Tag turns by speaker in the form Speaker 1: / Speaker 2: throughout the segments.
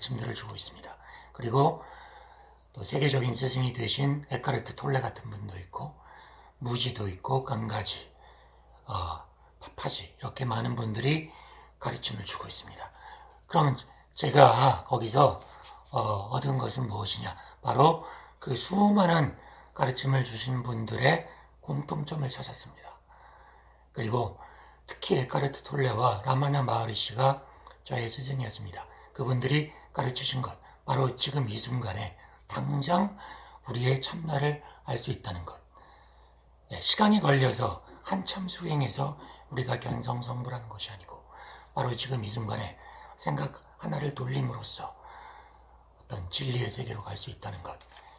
Speaker 1: 가르침들을 주고 있습니다. 그리고 또 세계적인 스승이 되신 에카르트 톨레 같은 분도 있고, 무지도 있고, 강가지, 파파지, 이렇게 많은 분들이 가르침을 주고 있습니다. 그러면 제가 거기서 얻은 것은 무엇이냐? 바로 그 수많은 가르침을 주신 분들의 공통점을 찾았습니다. 그리고 특히 에카르트 톨레와 라마나 마하리시가 저의 스승이었습니다. 그분들이 가르치신 것, 바로 지금 이 순간에 당장 우리의 참나를 알 수 있다는 것. 시간이 걸려서 한참 수행해서 우리가 견성성불하는 것이 아니고 바로 지금 이 순간에 생각 하나를 돌림으로써 어떤 진리의 세계로 갈 수 있다는 것.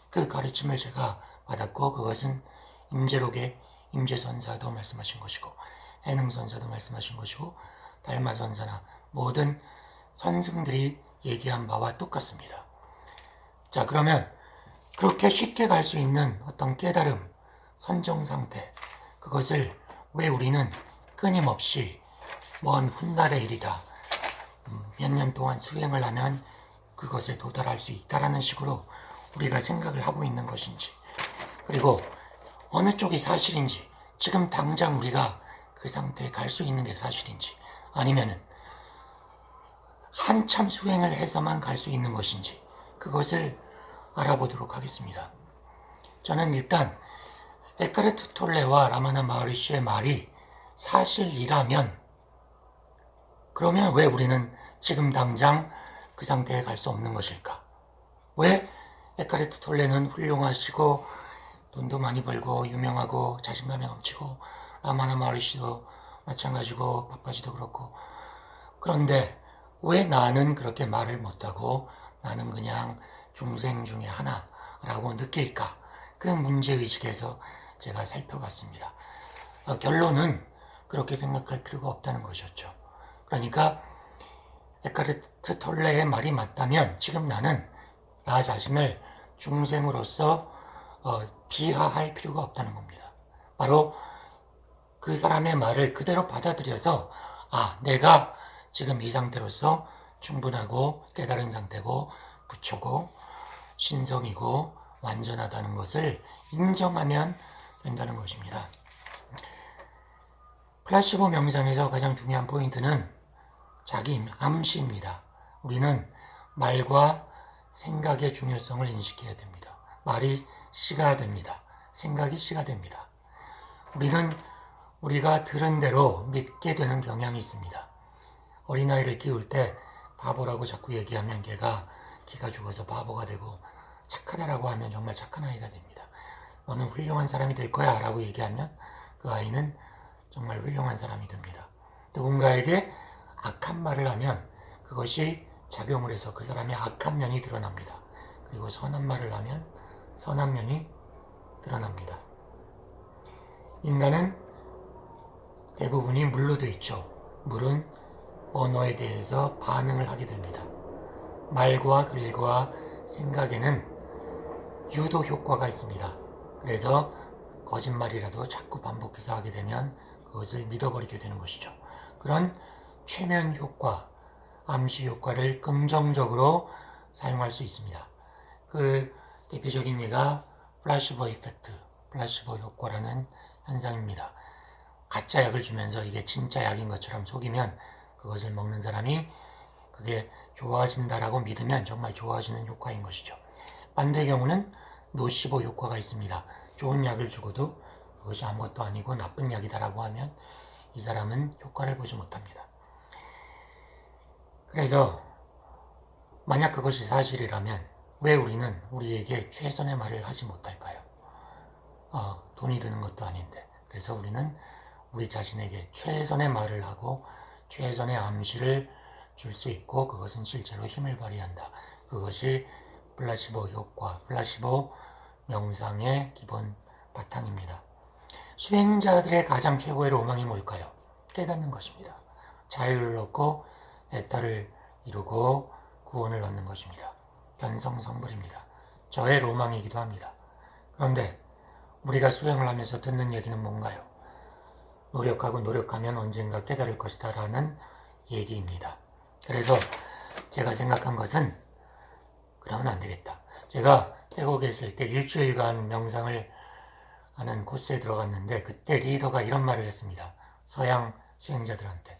Speaker 1: 그 가르침을 제가 받았고, 그것은 임재록의 임재선사도 말씀하신 것이고, 해능선사도 말씀하신 것이고, 달마선사나 모든 선승들이 얘기한 바와 똑같습니다. 자, 그러면 그렇게 쉽게 갈 수 있는 어떤 깨달음, 선정 상태, 그것을 왜 우리는 끊임없이 먼 훗날의 일이다, 몇 년 동안 수행을 하면 그것에 도달할 수 있다라는 식으로 우리가 생각을 하고 있는 것인지, 그리고 어느 쪽이 사실인지, 지금 당장 우리가 그 상태에 갈 수 있는 게 사실인지, 아니면은 한참 수행을 해서만 갈 수 있는 것인지, 그것을 알아보도록 하겠습니다. 저는 일단 에카르트 톨레와 라마나 마하리시의 말이 사실이라면, 그러면 왜 우리는 지금 당장 그 상태에 갈 수 없는 것일까? 왜 에카르트 톨레는 훌륭하시고 돈도 많이 벌고 유명하고 자신감이 넘치고, 라마나 마하리시도 마찬가지고 파파지도 그렇고, 그런데 왜 나는 그렇게 말을 못하고 나는 그냥 중생 중에 하나라고 느낄까? 그 문제의식에서 제가 살펴봤습니다. 결론은 그렇게 생각할 필요가 없다는 것이었죠. 그러니까 에카르트 톨레의 말이 맞다면 지금 나는 나 자신을 중생으로서 비하할 필요가 없다는 겁니다. 바로 그 사람의 말을 그대로 받아들여서 내가 지금 이 상태로서 충분하고 깨달은 상태고 부처고 신성이고 완전하다는 것을 인정하면 된다는 것입니다. 플라시보 명상에서 가장 중요한 포인트는 자기 암시입니다. 우리는 말과 생각의 중요성을 인식해야 됩니다. 말이 시가 됩니다. 생각이 시가 됩니다. 우리는 우리가 들은 대로 믿게 되는 경향이 있습니다. 어린아이를 키울 때 바보라고 자꾸 얘기하면 걔가 기가 죽어서 바보가 되고, 착하다라고 하면 정말 착한 아이가 됩니다. 너는 훌륭한 사람이 될 거야 라고 얘기하면 그 아이는 정말 훌륭한 사람이 됩니다. 누군가에게 악한 말을 하면 그것이 작용을 해서 그 사람의 악한 면이 드러납니다. 그리고 선한 말을 하면 선한 면이 드러납니다. 인간은 대부분이 물로 되어 있죠. 물은 언어에 대해서 반응을 하게 됩니다. 말과 글과 생각에는 유도 효과가 있습니다. 그래서 거짓말이라도 자꾸 반복해서 하게 되면 그것을 믿어버리게 되는 것이죠. 그런 최면 효과, 암시 효과를 긍정적으로 사용할 수 있습니다. 그 대표적인 예가 플라시보 이펙트, 플라시보 효과라는 현상입니다. 가짜 약을 주면서 이게 진짜 약인 것처럼 속이면 그것을 먹는 사람이 그게 좋아진다라고 믿으면 정말 좋아지는 효과인 것이죠. 반대의 경우는 노시보 효과가 있습니다. 좋은 약을 주고도 그것이 아무것도 아니고 나쁜 약이다라고 하면 이 사람은 효과를 보지 못합니다. 그래서 만약 그것이 사실이라면 왜 우리는 우리에게 최선의 말을 하지 못할까요? 돈이 드는 것도 아닌데. 그래서 우리는 우리 자신에게 최선의 말을 하고 최선의 암시를 줄 수 있고, 그것은 실제로 힘을 발휘한다. 그것이 플라시보 효과, 플라시보 명상의 기본 바탕입니다. 수행자들의 가장 최고의 로망이 뭘까요? 깨닫는 것입니다. 자유를 얻고 애탈을 이루고 구원을 얻는 것입니다. 견성성불입니다. 저의 로망이기도 합니다. 그런데 우리가 수행을 하면서 듣는 얘기는 뭔가요? 노력하고 노력하면 언젠가 깨달을 것이다 라는 얘기입니다. 그래서 제가 생각한 것은 그러면 안 되겠다. 제가 태국에 있을 때 일주일간 명상을 하는 코스에 들어갔는데 그때 리더가 이런 말을 했습니다. 서양 수행자들한테.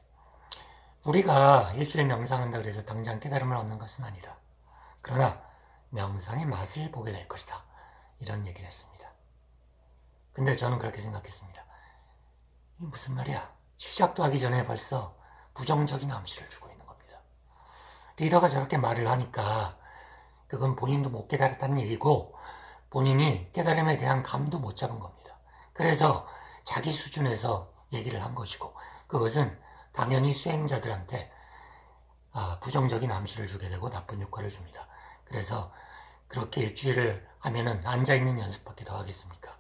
Speaker 1: 우리가 일주일 명상한다 그래서 당장 깨달음을 얻는 것은 아니다. 그러나 명상의 맛을 보게 될 것이다. 이런 얘기를 했습니다. 근데 저는 그렇게 생각했습니다. 이게 무슨 말이야? 시작도 하기 전에 벌써 부정적인 암시를 주고 있는 겁니다. 리더가 저렇게 말을 하니까 그건 본인도 못 깨달았다는 얘기고 본인이 깨달음에 대한 감도 못 잡은 겁니다. 그래서 자기 수준에서 얘기를 한 것이고 그것은 당연히 수행자들한테 부정적인 암시를 주게 되고 나쁜 효과를 줍니다. 그래서 그렇게 일주일을 하면은 앉아있는 연습밖에 더 하겠습니까?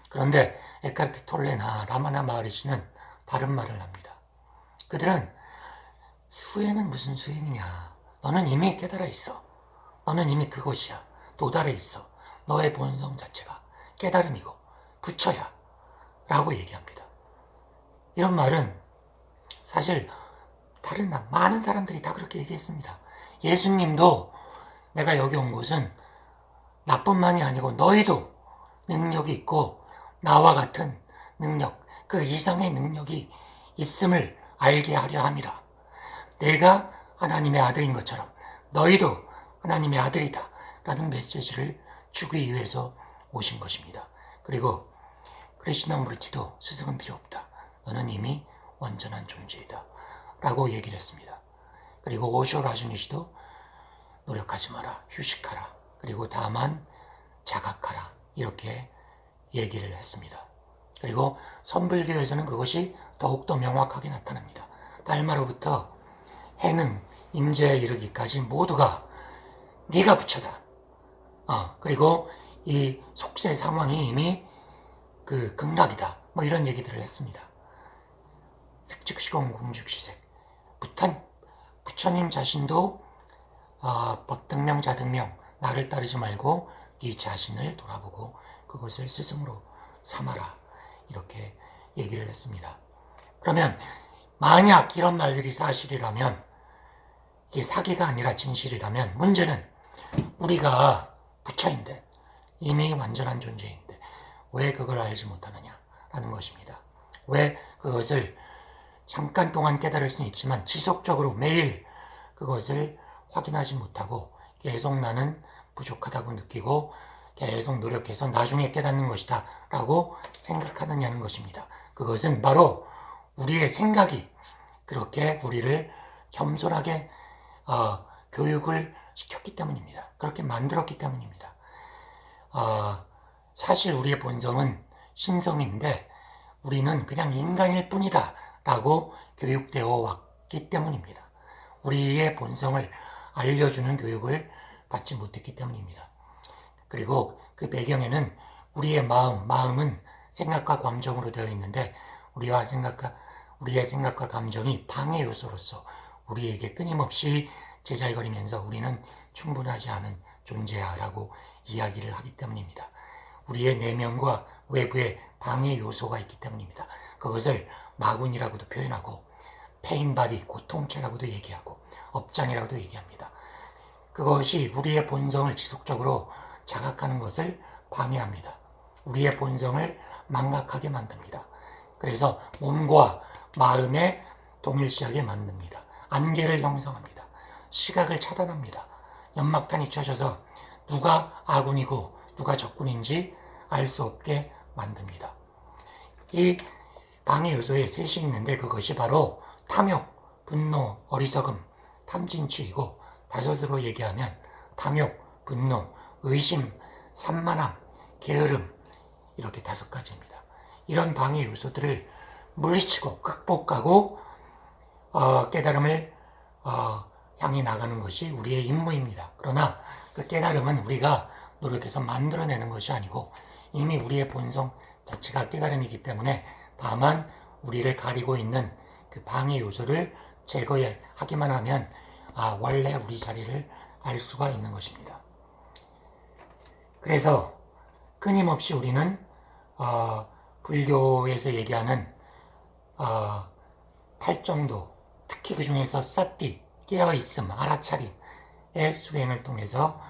Speaker 1: 그런데 에카르트 톨레나 라마나 마하리시는 다른 말을 합니다. 그들은 수행은 무슨 수행이냐? 너는 이미 깨달아 있어. 너는 이미 그곳이야. 도달해 있어. 너의 본성 자체가 깨달음이고 부처야. 라고 얘기합니다. 이런 말은 사실 다른 많은 사람들이 다 그렇게 얘기했습니다. 예수님도 내가 여기 온 곳은 나뿐만이 아니고 너희도 능력이 있고 나와 같은 능력, 그 이상의 능력이 있음을 알게 하려 함이라. 내가 하나님의 아들인 것처럼 너희도 하나님의 아들이다 라는 메시지를 주기 위해서 오신 것입니다. 그리고 크리시나무르티도 스승은 필요 없다. 너는 이미 완전한 존재이다 라고 얘기를 했습니다. 그리고 오쇼 라주니시도 노력하지 마라, 휴식하라, 그리고 다만 자각하라 이렇게 얘기를 했습니다. 그리고 선불교에서는 그것이 더욱더 명확하게 나타납니다. 달마로부터 해능, 임재에 이르기까지 모두가 네가 부처다. 그리고 이 속세 상황이 이미 그 극락이다. 뭐 이런 얘기들을 했습니다. 색즉시공 공즉시색. 부처님 자신도 법등명 자등명 나를 따르지 말고 네 자신을 돌아보고 그것을 스승으로 삼아라. 이렇게 얘기를 했습니다. 그러면 만약 이런 말들이 사실이라면 이게 사기가 아니라 진실이라면 문제는 우리가 부처인데 이미 완전한 존재인데 왜 그걸 알지 못하느냐라는 것입니다. 왜 그것을 잠깐 동안 깨달을 수는 있지만 지속적으로 매일 그것을 확인하지 못하고 계속 나는 부족하다고 느끼고 계속 노력해서 나중에 깨닫는 것이다 라고 생각하느냐는 것입니다. 그것은 바로 우리의 생각이 그렇게 우리를 겸손하게 교육을 시켰기 때문입니다. 그렇게 만들었기 때문입니다. 사실 우리의 본성은 신성인데 우리는 그냥 인간일 뿐이다 라고 교육되어 왔기 때문입니다. 우리의 본성을 알려주는 교육을 받지 못했기 때문입니다. 그리고 그 배경에는 우리의 마음은 생각과 감정으로 되어 있는데 우리의 생각과 감정이 방해 요소로서 우리에게 끊임없이 제잘거리면서 우리는 충분하지 않은 존재야 라고 이야기를 하기 때문입니다. 우리의 내면과 외부에 방해 요소가 있기 때문입니다. 그것을 마군이라고도 표현하고 페인바디, 고통체라고도 얘기하고 업장이라고도 얘기합니다. 그것이 우리의 본성을 지속적으로 자각하는 것을 방해합니다. 우리의 본성을 망각하게 만듭니다. 그래서 몸과 마음에 동일시하게 만듭니다. 안개를 형성합니다. 시각을 차단합니다. 연막탄이 쳐져서 누가 아군이고 누가 적군인지 알 수 없게 만듭니다. 이 방해 요소에 셋이 있는데 그것이 바로 탐욕, 분노, 어리석음, 탐진치이고 다섯으로 얘기하면 탐욕, 분노, 의심, 산만함, 게으름 이렇게 5가지입니다. 이런 방해 요소들을 물리치고 극복하고 깨달음을 향해 나가는 것이 우리의 임무입니다. 그러나 그 깨달음은 우리가 노력해서 만들어내는 것이 아니고 이미 우리의 본성 자체가 깨달음이기 때문에 다만 우리를 가리고 있는 그 방해 요소를 제거하기만 하면 원래 우리 자리를 알 수가 있는 것입니다. 그래서 끊임없이 우리는 불교에서 얘기하는 팔정도, 특히 그 중에서 사띠, 깨어있음, 알아차림의 수행을 통해서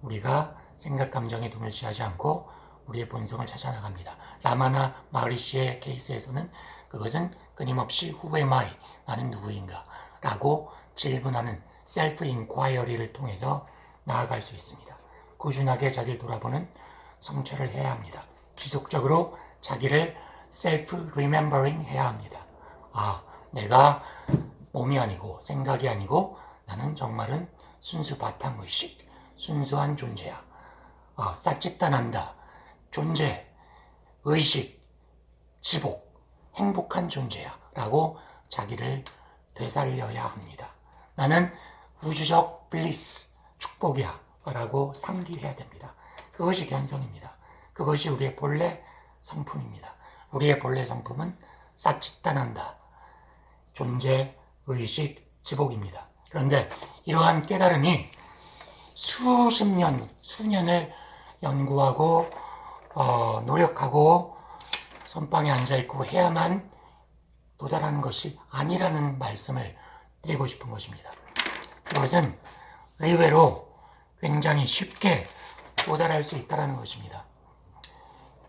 Speaker 1: 우리가 생각, 감정에 동일시하지 않고 우리의 본성을 찾아 나갑니다. 라마나 마하리시의 케이스에서는 그것은 끊임없이 Who am I? 나는 누구인가? 라고 질문하는 셀프 인콰이어리를 통해서 나아갈 수 있습니다. 꾸준하게 자기를 돌아보는 성찰을 해야 합니다. 지속적으로 자기를 셀프 리멤버링 해야 합니다. 내가 몸이 아니고 생각이 아니고 나는 정말은 순수 바탕의식, 순수한 존재야. 싹짓단한다. 존재, 의식, 지복, 행복한 존재야. 라고 자기를 되살려야 합니다. 나는 우주적 블리스, 축복이야. 라고 상기해야 됩니다. 그것이 견성입니다. 그것이 우리의 본래 성품입니다. 우리의 본래 성품은 싹짓단한다. 존재, 의식, 지복입니다. 그런데 이러한 깨달음이 수십 년, 수년을 연구하고 노력하고 선방에 앉아있고 해야만 도달하는 것이 아니라는 말씀을 드리고 싶은 것입니다. 그것은 의외로 굉장히 쉽게 도달할 수 있다는 것입니다.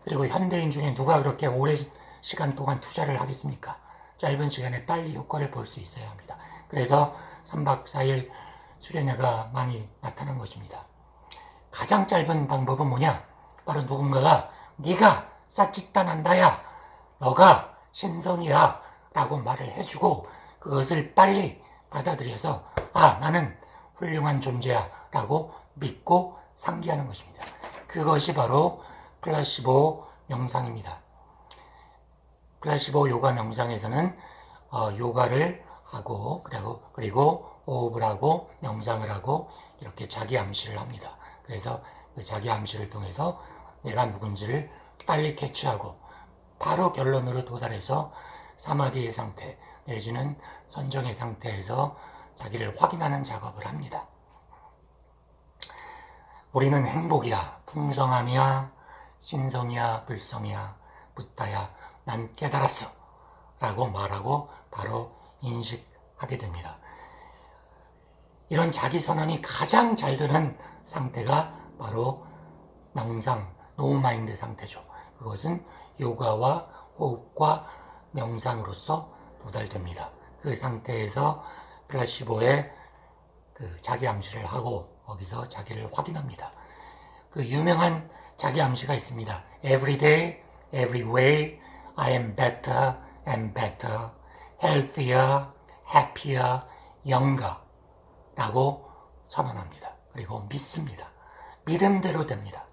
Speaker 1: 그리고 현대인 중에 누가 그렇게 오랜 시간 동안 투자를 하겠습니까? 짧은 시간에 빨리 효과를 볼 수 있어야 합니다. 그래서 3박 4일 수련회가 많이 나타난 것입니다. 가장 짧은 방법은 뭐냐? 바로 누군가가 네가 싹짓단한다야, 너가 신성이야 라고 말을 해주고 그것을 빨리 받아들여서 나는 훌륭한 존재야 라고 믿고 상기하는 것입니다. 그것이 바로 플라시보 명상입니다. 플라시보 요가 명상에서는 요가를 하고 그리고 호흡을 하고 명상을 하고 이렇게 자기 암시를 합니다. 그래서 그 자기 암시를 통해서 내가 누군지를 빨리 캐치하고 바로 결론으로 도달해서 사마디의 상태 내지는 선정의 상태에서 자기를 확인하는 작업을 합니다. 우리는 행복이야, 풍성함이야, 신성이야, 불성이야, 붓다야, 난 깨달았어 라고 말하고 바로 인식하게 됩니다. 이런 자기 선언이 가장 잘 되는 상태가 바로 명상, 노마인드 상태죠. 그것은 요가와 호흡과 명상으로서 도달됩니다. 그 상태에서 플라시보의 자기 암시를 하고 거기서 자기를 확인합니다. 그 유명한 자기 암시가 있습니다. Every day, every way, I am better and better, healthier, happier, younger 라고 선언합니다. 그리고 믿습니다. 믿음대로 됩니다.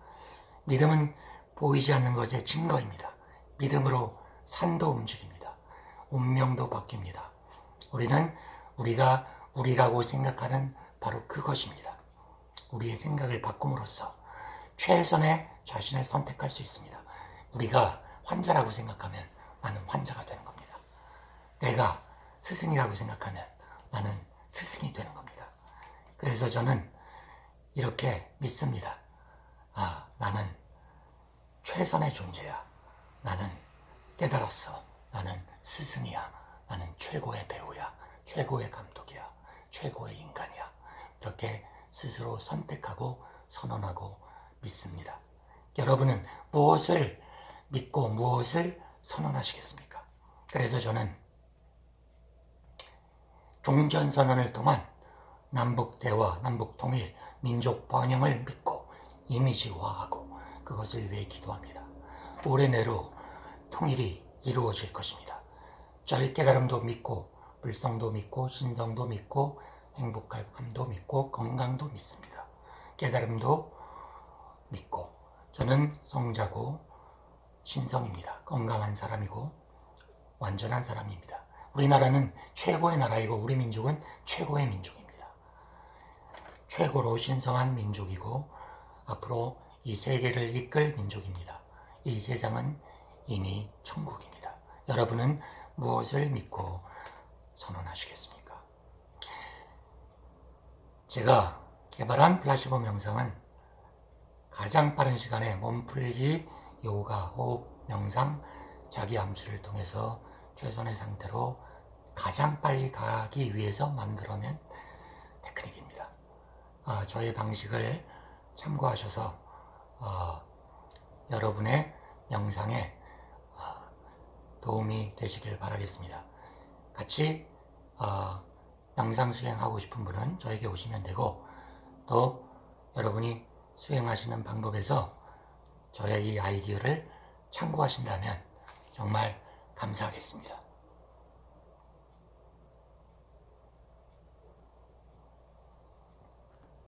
Speaker 1: 믿음은 보이지 않는 것의 증거입니다. 믿음으로 산도 움직입니다. 운명도 바뀝니다. 우리는 우리가 우리라고 생각하는 바로 그것입니다. 우리의 생각을 바꿈으로써 최선의 자신을 선택할 수 있습니다. 우리가 환자라고 생각하면 나는 환자가 되는 겁니다. 내가 스승이라고 생각하면 나는 스승이 되는 겁니다. 그래서 저는 이렇게 믿습니다. 나는 최선의 존재야. 나는 깨달았어. 나는 스승이야. 나는 최고의 배우야. 최고의 감독이야. 최고의 인간이야. 이렇게 스스로 선택하고 선언하고 믿습니다. 여러분은 무엇을 믿고 무엇을 선언하시겠습니까? 그래서 저는 종전선언을 통한 남북대화, 남북통일, 민족 번영을 믿고 이미지화하고 그것을 위해 기도합니다. 올해 내로 통일이 이루어질 것입니다. 저의 깨달음도 믿고 불성도 믿고 신성도 믿고 행복함도 믿고 건강도 믿습니다. 깨달음도 믿고 저는 성자고 신성입니다. 건강한 사람이고 완전한 사람입니다. 우리나라는 최고의 나라이고 우리 민족은 최고의 민족입니다. 최고로 신성한 민족이고 앞으로 이 세계를 이끌 민족입니다. 이 세상은 이미 천국입니다. 여러분은 무엇을 믿고 선언하시겠습니까? 제가 개발한 플라시보 명상은 가장 빠른 시간에 몸풀기, 요가, 호흡, 명상, 자기 암시를 통해서 최선의 상태로 가장 빨리 가기 위해서 만들어낸 테크닉입니다. 저의 방식을 참고하셔서 여러분의 영상에 도움이 되시길 바라겠습니다. 같이 영상 수행하고 싶은 분은 저에게 오시면 되고, 또 여러분이 수행하시는 방법에서 저의 이 아이디어를 참고하신다면 정말 감사하겠습니다.